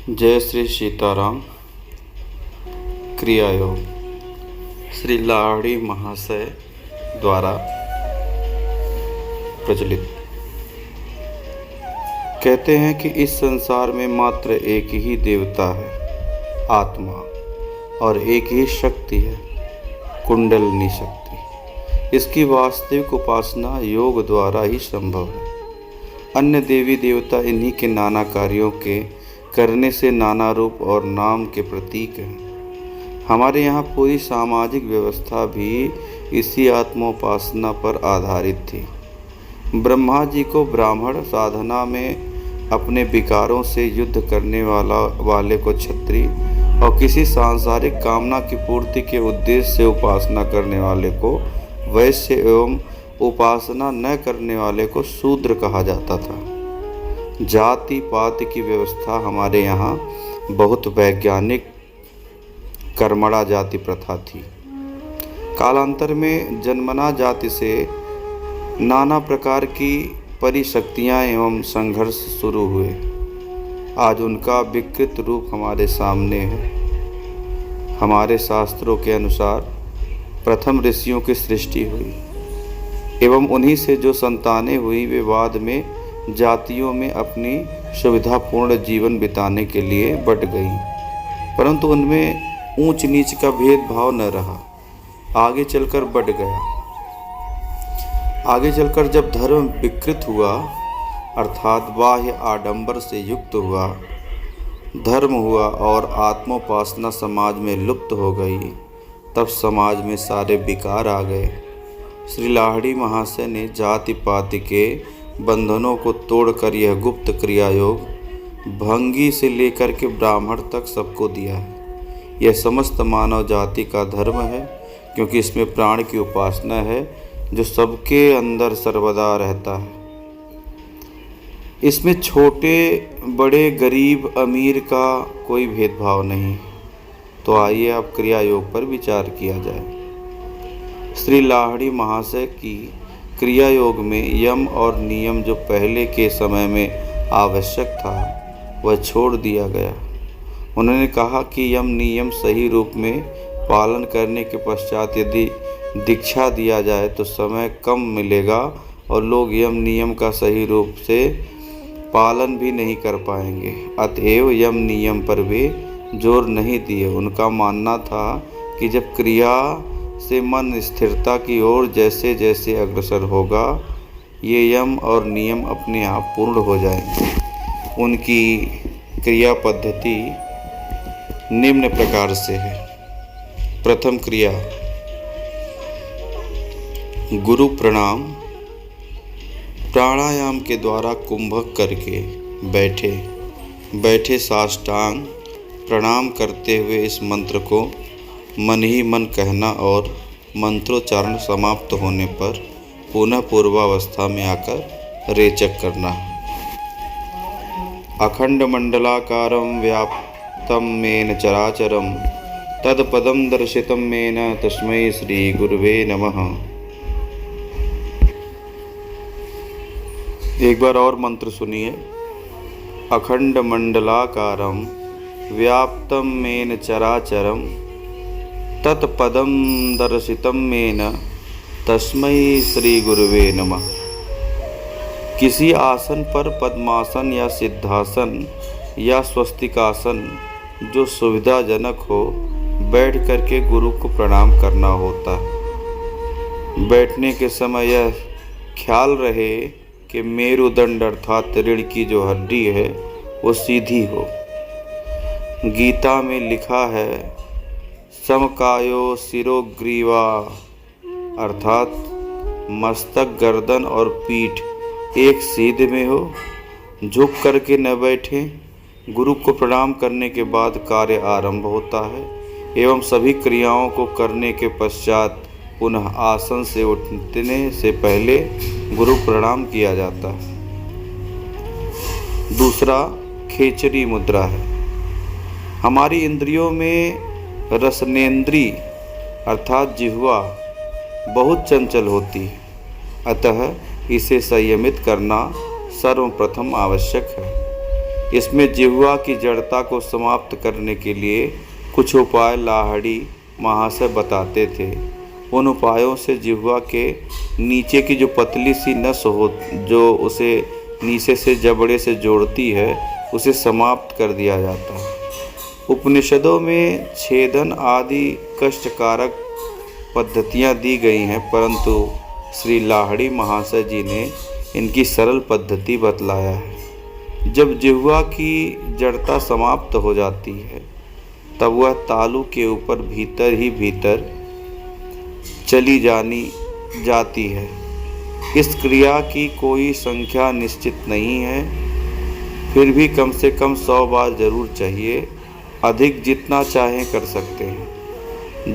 जय श्री सीताराम। क्रिया योग श्री लाहिड़ी महाशय द्वारा प्रचलित। कहते हैं कि इस संसार में मात्र एक ही देवता है, आत्मा, और एक ही शक्ति है, कुंडलिनी शक्ति। इसकी वास्तविक उपासना योग द्वारा ही संभव है। अन्य देवी देवता इन्हीं के नाना कार्यों के करने से नाना रूप और नाम के प्रतीक हैं। हमारे यहाँ पूरी सामाजिक व्यवस्था भी इसी आत्मोपासना पर आधारित थी। ब्रह्मा जी को ब्राह्मण साधना में अपने विकारों से युद्ध करने वाले को क्षत्रिय और किसी सांसारिक कामना की पूर्ति के उद्देश्य से उपासना करने वाले को वैश्य एवं उपासना न करने वाले को शूद्र कहा जाता था। जाति पाति की व्यवस्था हमारे यहाँ बहुत वैज्ञानिक कर्मणा जाति प्रथा थी। कालांतर में जन्मना जाति से नाना प्रकार की परिशक्तियाँ एवं संघर्ष शुरू हुए। आज उनका विकृत रूप हमारे सामने है। हमारे शास्त्रों के अनुसार प्रथम ऋषियों की सृष्टि हुई एवं उन्हीं से जो संतानें हुई वे बाद में जातियों में अपनी सुविधापूर्ण जीवन बिताने के लिए बट गईं, परंतु उनमें ऊंच नीच का भेदभाव न रहा। आगे चलकर बढ़ गया। आगे चलकर जब धर्म विकृत हुआ अर्थात बाह्य आडंबर से युक्त हुआ, धर्म हुआ और आत्मोपासना समाज में लुप्त हो गई, तब समाज में सारे विकार आ गए। श्री लाहिड़ी महाशय ने जाति पाति के बंधनों को तोड़कर यह गुप्त क्रिया योग भंगी से लेकर के ब्राह्मण तक सबको दिया है। यह समस्त मानव जाति का धर्म है, क्योंकि इसमें प्राण की उपासना है जो सबके अंदर सर्वदा रहता है। इसमें छोटे बड़े गरीब अमीर का कोई भेदभाव नहीं। तो आइए अब क्रिया योग पर विचार किया जाए। श्री लाहिड़ी महाशय की क्रिया योग में यम और नियम जो पहले के समय में आवश्यक था वह छोड़ दिया गया। उन्होंने कहा कि यम नियम सही रूप में पालन करने के पश्चात यदि दीक्षा दिया जाए तो समय कम मिलेगा और लोग यम नियम का सही रूप से पालन भी नहीं कर पाएंगे। अतएव यम नियम पर वे जोर नहीं दिए। उनका मानना था कि जब क्रिया से मन स्थिरता की ओर जैसे जैसे अग्रसर होगा, ये यम और नियम अपने आप पूर्ण हो जाएंगे। उनकी क्रिया पद्धति निम्न प्रकार से है। प्रथम क्रिया, गुरु प्रणाम। प्राणायाम के द्वारा कुंभक करके बैठे साष्टांग प्रणाम करते हुए इस मंत्र को मन ही मन कहना और मंत्रोच्चारण समाप्त होने पर पुनः पूर्वावस्था में आकर रेचक करना। अखंड मंडलाकारं व्याप्तं मेन चराचरं तत्पदं दर्शितं मेन तस्मै श्री गुरुवे नमः। एक बार और मंत्र सुनिए। अखंड मंडलाकारं व्याप्तं मेन चराचरं तत्पदं दर्शितं मेन तस्मै श्री गुरुवे नमः। किसी आसन पर पद्मासन या सिद्धासन या स्वस्तिकासन जो सुविधाजनक हो बैठ करके गुरु को प्रणाम करना होता है। बैठने के समय यह ख्याल रहे कि मेरुदंड अर्थात रीढ़ की जो हड्डी है वो सीधी हो। गीता में लिखा है समकायो शिरोग्रीवा अर्थात मस्तक, गर्दन और पीठ एक सीधे में हो, झुक करके न बैठें। गुरु को प्रणाम करने के बाद कार्य आरंभ होता है एवं सभी क्रियाओं को करने के पश्चात पुनः आसन से उठने से पहले गुरु प्रणाम किया जाता है। दूसरा खेचरी मुद्रा है। हमारी इंद्रियों में रसनेन्द्री अर्थात जिह्वा बहुत चंचल होती है, अतः इसे संयमित करना सर्वप्रथम आवश्यक है। इसमें जिह्वा की जड़ता को समाप्त करने के लिए कुछ उपाय लाहिड़ी महाशय बताते थे। उन उपायों से जिह्वा के नीचे की जो पतली सी नस हो, जो उसे नीचे से जबड़े से जोड़ती है, उसे समाप्त कर दिया जाता है। उपनिषदों में छेदन आदि कष्टकारक पद्धतियाँ दी गई हैं, परंतु श्री लाहिड़ी महाशय जी ने इनकी सरल पद्धति बतलाया है। जब जिह्वा की जड़ता समाप्त हो जाती है, तब वह तालु के ऊपर भीतर ही भीतर चली जाती है। इस क्रिया की कोई संख्या निश्चित नहीं है, फिर भी कम से कम 100 बार जरूर चाहिए, अधिक जितना चाहें कर सकते हैं।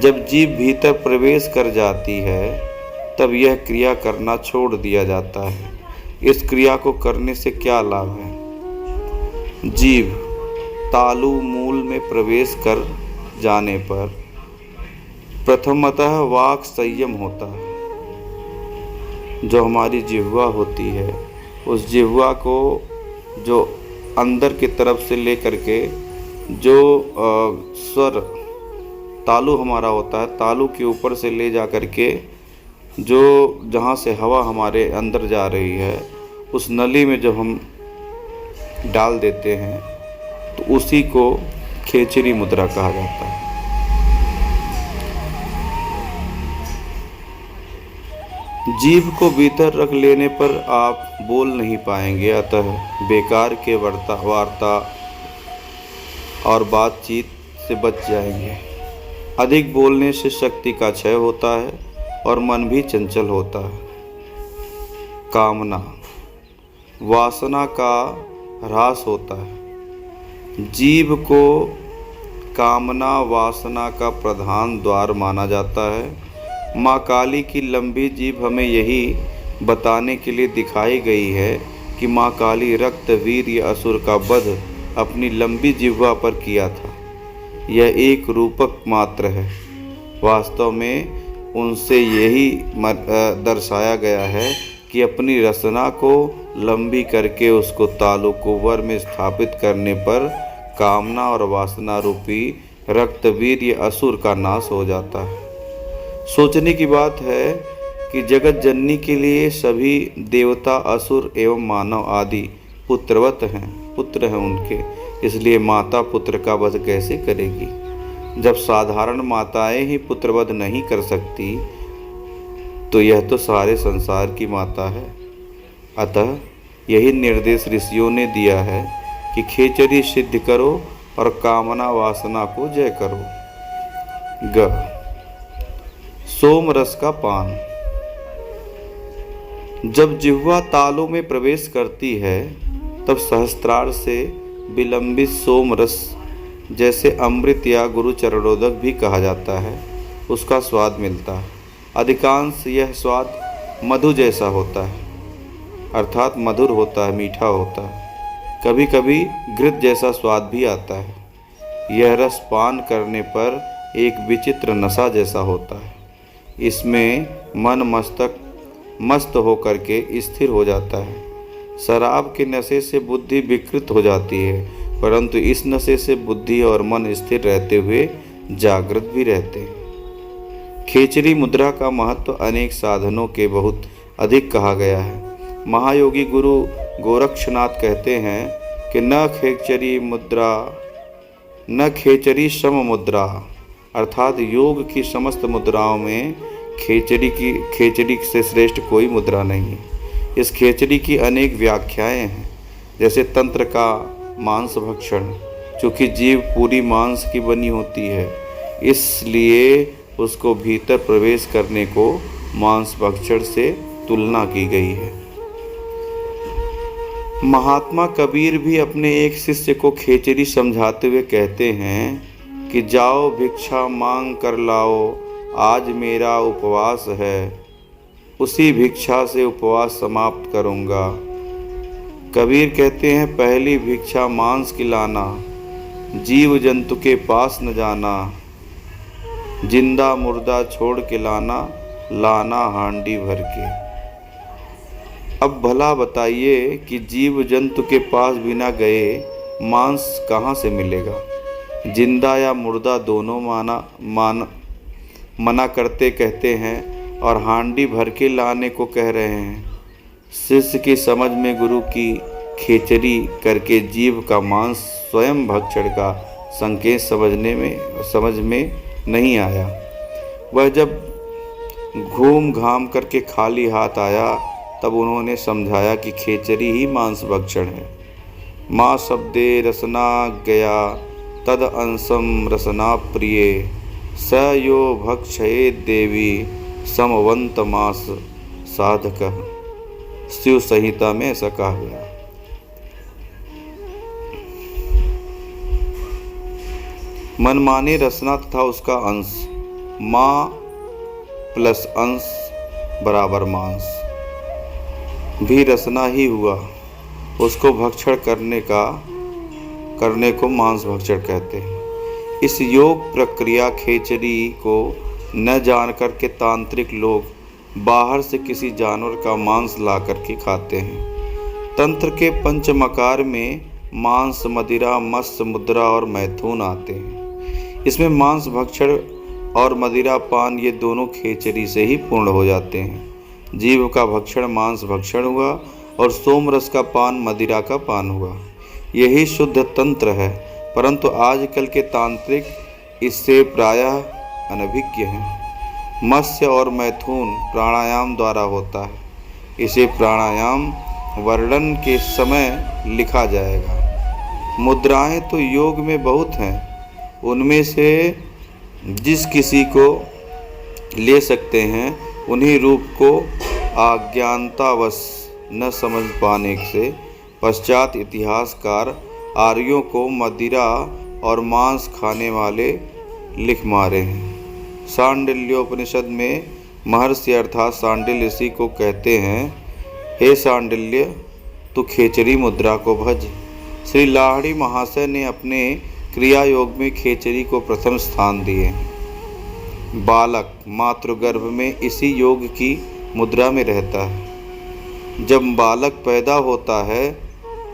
जब जीभ भीतर प्रवेश कर जाती है, तब यह क्रिया करना छोड़ दिया जाता है। इस क्रिया को करने से क्या लाभ है? जीभ तालु मूल में प्रवेश कर जाने पर प्रथमतः वाक् संयम होता है। जो हमारी जिह्वा होती है, उस जिह्वा को जो अंदर की तरफ से लेकर के जो स्वर तालु हमारा होता है, तालु के ऊपर से ले जा कर के जो जहाँ से हवा हमारे अंदर जा रही है, उस नली में जब हम डाल देते हैं, तो उसी को खेचरी मुद्रा कहा जाता है। जीभ को भीतर रख लेने पर आप बोल नहीं पाएंगे, अतः बेकार के वार्ता और बातचीत से बच जाएंगे। अधिक बोलने से शक्ति का क्षय होता है और मन भी चंचल होता है। कामना वासना का ह्रास होता है। जीभ को कामना वासना का प्रधान द्वार माना जाता है। माँ काली की लंबी जीभ हमें यही बताने के लिए दिखाई गई है कि माँ काली रक्त वीर्य असुर का वध अपनी लंबी जिह्वा पर किया था। यह एक रूपक मात्र है। वास्तव में उनसे यही दर्शाया गया है कि अपनी रचना को लंबी करके उसको तालु कुंवर में स्थापित करने पर कामना और वासना रूपी रक्तवीर्य असुर का नाश हो जाता है। सोचने की बात है कि जगत जननी के लिए सभी देवता, असुर एवं मानव आदि पुत्र हैं उनके, इसलिए माता पुत्र का वध कैसे करेगी? जब साधारण माताएं ही पुत्रवध नहीं कर सकती, तो यह तो सारे संसार की माता है। अतः यही निर्देश ऋषियों ने दिया है कि खेचरी सिद्ध करो और कामना वासना को जय करो। ग सोम रस का पान। जब जिह्वा तालु में प्रवेश करती है, तब सहस्त्रार से विलंबित सोम रस, जैसे अमृत या गुरु चरणोदक भी कहा जाता है, उसका स्वाद मिलता है। अधिकांश यह स्वाद मधु जैसा होता है, अर्थात मधुर होता है, मीठा होता है। कभी कभी घृत जैसा स्वाद भी आता है। यह रस पान करने पर एक विचित्र नशा जैसा होता है। इसमें मन मस्त होकर के स्थिर हो जाता है। शराब के नशे से बुद्धि विकृत हो जाती है, परंतु इस नशे से बुद्धि और मन स्थिर रहते हुए जागृत भी रहते हैं। खेचरी मुद्रा का महत्व अनेक साधनों के बहुत अधिक कहा गया है। महायोगी गुरु गोरक्षनाथ कहते हैं कि न खेचरी सम मुद्रा, अर्थात योग की समस्त मुद्राओं में खेचरी से श्रेष्ठ कोई मुद्रा नहीं है। इस खेचरी की अनेक व्याख्याएं हैं, जैसे तंत्र का मांस भक्षण, चूँकि जीव पूरी मांस की बनी होती है, इसलिए उसको भीतर प्रवेश करने को मांस भक्षण से तुलना की गई है। महात्मा कबीर भी अपने एक शिष्य को खेचरी समझाते हुए कहते हैं कि जाओ भिक्षा मांग कर लाओ, आज मेरा उपवास है, उसी भिक्षा से उपवास समाप्त करूँगा। कबीर कहते हैं, पहली भिक्षा मांस की लाना, जीव जंतु के पास न जाना, जिंदा मुर्दा छोड़ के लाना हांडी भर के। अब भला बताइए कि जीव जंतु के पास बिना गए मांस कहाँ से मिलेगा? जिंदा या मुर्दा दोनों मना करते कहते हैं और हांडी भर के लाने को कह रहे हैं। शिष्य की समझ में गुरु की खेचरी करके जीव का मांस स्वयं भक्षण का संकेत समझ में नहीं आया। वह जब घूम घाम करके खाली हाथ आया तब उन्होंने समझाया कि खेचरी ही मांस भक्षण है। माँ शब्दे रसना गया तद अंशम रसना प्रिय स यो भक्षये देवी समवंत मास साधक। शिव संहिता में ऐसा कहा गया। मनमानी रसना तथा उसका अंश, माँ प्लस अंश बराबर मांस भी रसना ही हुआ। उसको भक्षण करने को मांस भक्षण कहते हैं। इस योग प्रक्रिया खेचरी को न जानकर के तांत्रिक लोग बाहर से किसी जानवर का मांस ला करके खाते हैं। तंत्र के पंचमकार में मांस, मदिरा, मत्स्य, मुद्रा और मैथुन आते हैं। इसमें मांस भक्षण और मदिरा पान ये दोनों खेचरी से ही पूर्ण हो जाते हैं। जीव का भक्षण मांस भक्षण हुआ और सोम रस का पान मदिरा का पान हुआ। यही शुद्ध तंत्र है, परंतु आजकल के तांत्रिक इससे प्रायः अनभिज्ञ हैं। मत्स्य और मैथुन प्राणायाम द्वारा होता है। इसे प्राणायाम वर्णन के समय लिखा जाएगा। मुद्राएं तो योग में बहुत हैं, उनमें से जिस किसी को ले सकते हैं उन्हीं रूप को अज्ञानतावश न समझ पाने से पश्चात इतिहासकार आर्यों को मदिरा और मांस खाने वाले लिख मारे हैं। सांडिल्योपनिषद में महर्षि अर्थात सांडिल्य ऋषि को कहते हैं, हे सांडिल्य तू खेचरी मुद्रा को भज। श्री लाहिड़ी महाशय ने अपने क्रिया योग में खेचरी को प्रथम स्थान दिए। बालक मातृगर्भ में इसी योग की मुद्रा में रहता है। जब बालक पैदा होता है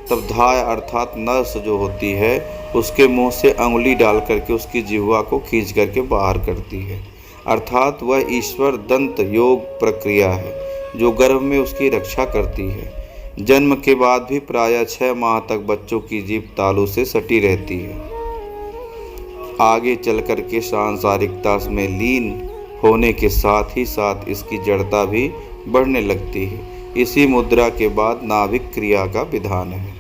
तब धाय अर्थात नस जो होती है उसके मुंह से अंगुली डाल करके उसकी जिह्वा को खींच करके बाहर करती है, अर्थात वह ईश्वर दंत योग प्रक्रिया है जो गर्भ में उसकी रक्षा करती है। जन्म के बाद भी प्रायः 6 माह तक बच्चों की जीभ तालू से सटी रहती है। आगे चल कर के सांसारिकता में लीन होने के साथ ही साथ इसकी जड़ता भी बढ़ने लगती है। इसी मुद्रा के बाद नाभिक क्रिया का विधान है।